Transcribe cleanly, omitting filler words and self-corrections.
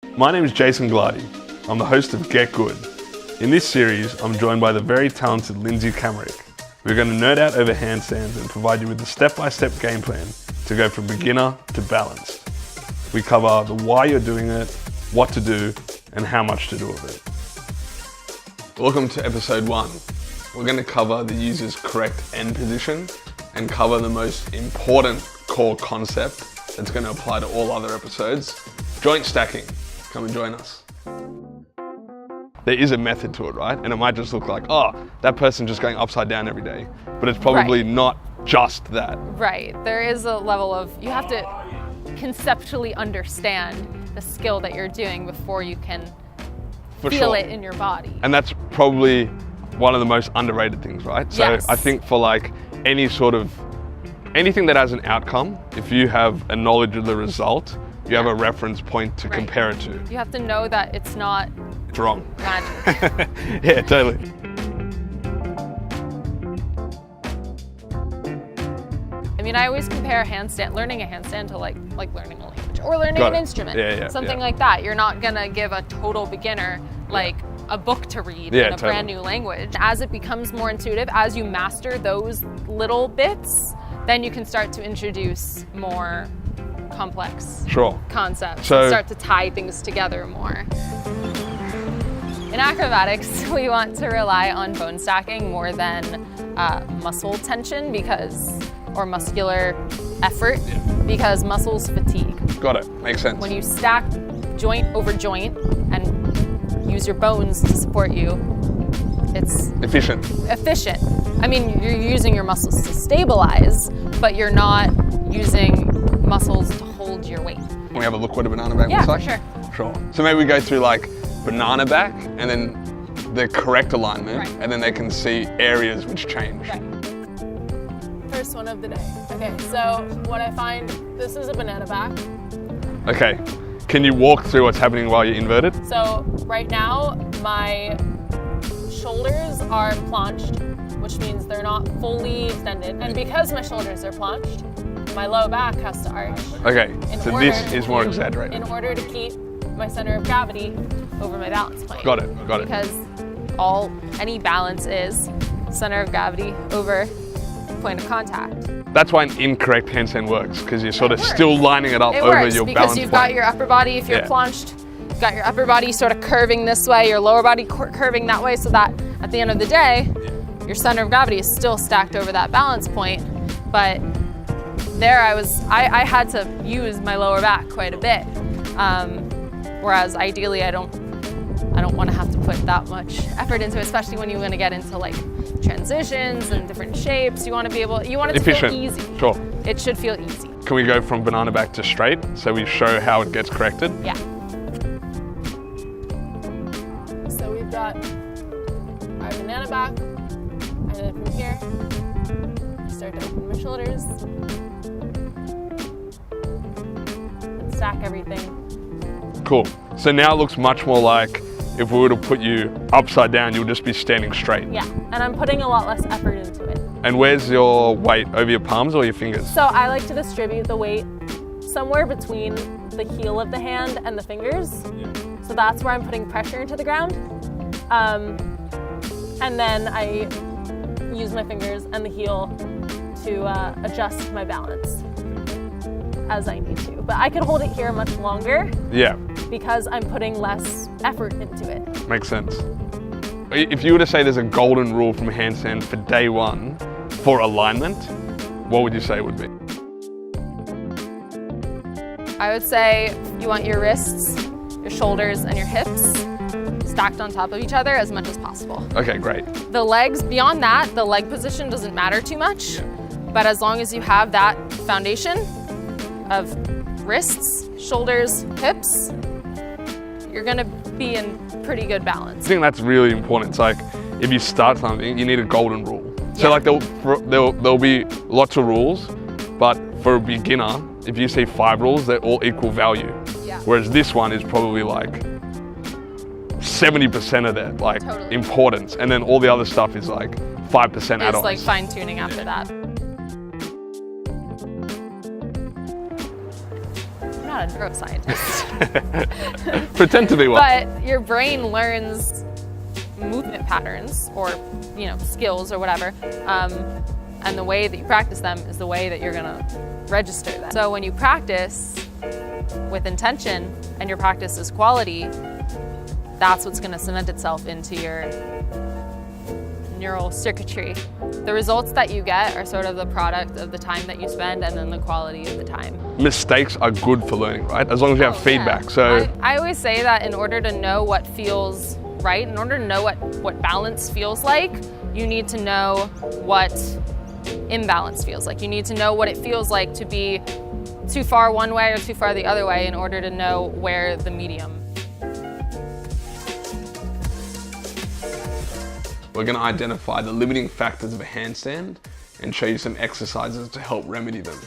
My name is Jason Glardy. I'm the host of Get Good. In this series, I'm joined by the very talented Lindsay Camerick. We're going to nerd out over handstands and provide you with a step-by-step game plan to go from beginner to balanced. We cover the why you're doing it, what to do, and how much to do of it. Welcome to episode 1. We're going to cover the user's correct end position and cover the most important core concept that's going to apply to all other episodes, joint stacking. Come and join us. There is a method to it, right? And it might just look like, oh, that person's just going upside down every day. But it's probably not just that. Right. There is a level of, you have to conceptually understand the skill that you're doing before you can feel it in your body. And that's probably one of the most underrated things, right? So yes. I think for like anything that has an outcome, if you have a knowledge of the result, you have a reference point to compare it to. You have to know that it's not wrong. magic. Yeah, totally. I mean, I always compare learning a handstand to like learning a language or learning an instrument. Something like that. You're not gonna give a total beginner a book to read in a brand new language. As it becomes more intuitive, as you master those little bits, then you can start to introduce more complex concepts and start to tie things together more. In acrobatics, we want to rely on bone stacking more than muscle tension or muscular effort because muscles fatigue. Got it, makes sense. When you stack joint over joint and use your bones to support you, it's efficient. I mean, you're using your muscles to stabilize, but you're not using muscles to hold your weight. Can we have a look what a banana back looks like? Yeah, for sure. So maybe we go through like banana back and then the correct alignment, and then they can see areas which change. Right. First one of the day. Okay, so what I find, this is a banana back. Okay, can you walk through what's happening while you're inverted? So right now, my shoulders are planched, which means they're not fully extended. And because my shoulders are planched, my low back has to arch. Okay, so this is more exaggerated. In order to keep my center of gravity over my balance point. Got it. Because any balance is center of gravity over point of contact. That's why an incorrect handstand works, because you're sort of still lining it up over your balance point. Because you've got your upper body, if you're planched, you've got your upper body sort of curving this way, your lower body curving that way, so that at the end of the day, your center of gravity is still stacked over that balance point. But there I had to use my lower back quite a bit. Whereas ideally I don't want to have to put that much effort into it, especially when you want to get into like transitions and different shapes. You want it to feel easy. Sure. It should feel easy. Can we go from banana back to straight so we show how it gets corrected? Yeah. So we've got our banana back, and then from here, start to open my shoulders, and stack everything. Cool. So now it looks much more like if we were to put you upside down, you'll just be standing straight. Yeah, and I'm putting a lot less effort into it. And where's your weight? Over your palms or your fingers? So I like to distribute the weight somewhere between the heel of the hand and the fingers. Yeah. So that's where I'm putting pressure into the ground. And then I use my fingers and the heel to adjust my balance as I need to. But I could hold it here much longer. Yeah. Because I'm putting less effort into it. Makes sense. If you were to say there's a golden rule from handstand for day one for alignment, what would you say it would be? I would say you want your wrists, your shoulders, and your hips stacked on top of each other as much as possible. Okay, great. The legs, beyond that, the leg position doesn't matter too much, but as long as you have that foundation of wrists, shoulders, hips, you're gonna be in pretty good balance. I think that's really important. It's like, if you start something, you need a golden rule. So like there'll be lots of rules, but for a beginner, if you see 5 rules, they're all equal value. Yeah. Whereas this one is probably like 70% of that, importance. And then all the other stuff is like 5% add-ons. It's like fine tuning after that. not a neuroscientist. Pretend to be one. But your brain learns movement patterns or, skills or whatever. And the way that you practice them is the way that you're gonna register them. So when you practice with intention and your practice is quality, that's what's gonna cement itself into your neural circuitry. The results that you get are sort of the product of the time that you spend and then the quality of the time. Mistakes are good for learning, right? As long as you have feedback. Yeah. So I always say that in order to know what feels right, in order to know what balance feels like, you need to know what imbalance feels like. You need to know what it feels like to be too far one way or too far the other way in order to know where the medium. We're going to identify the limiting factors of a handstand and show you some exercises to help remedy them.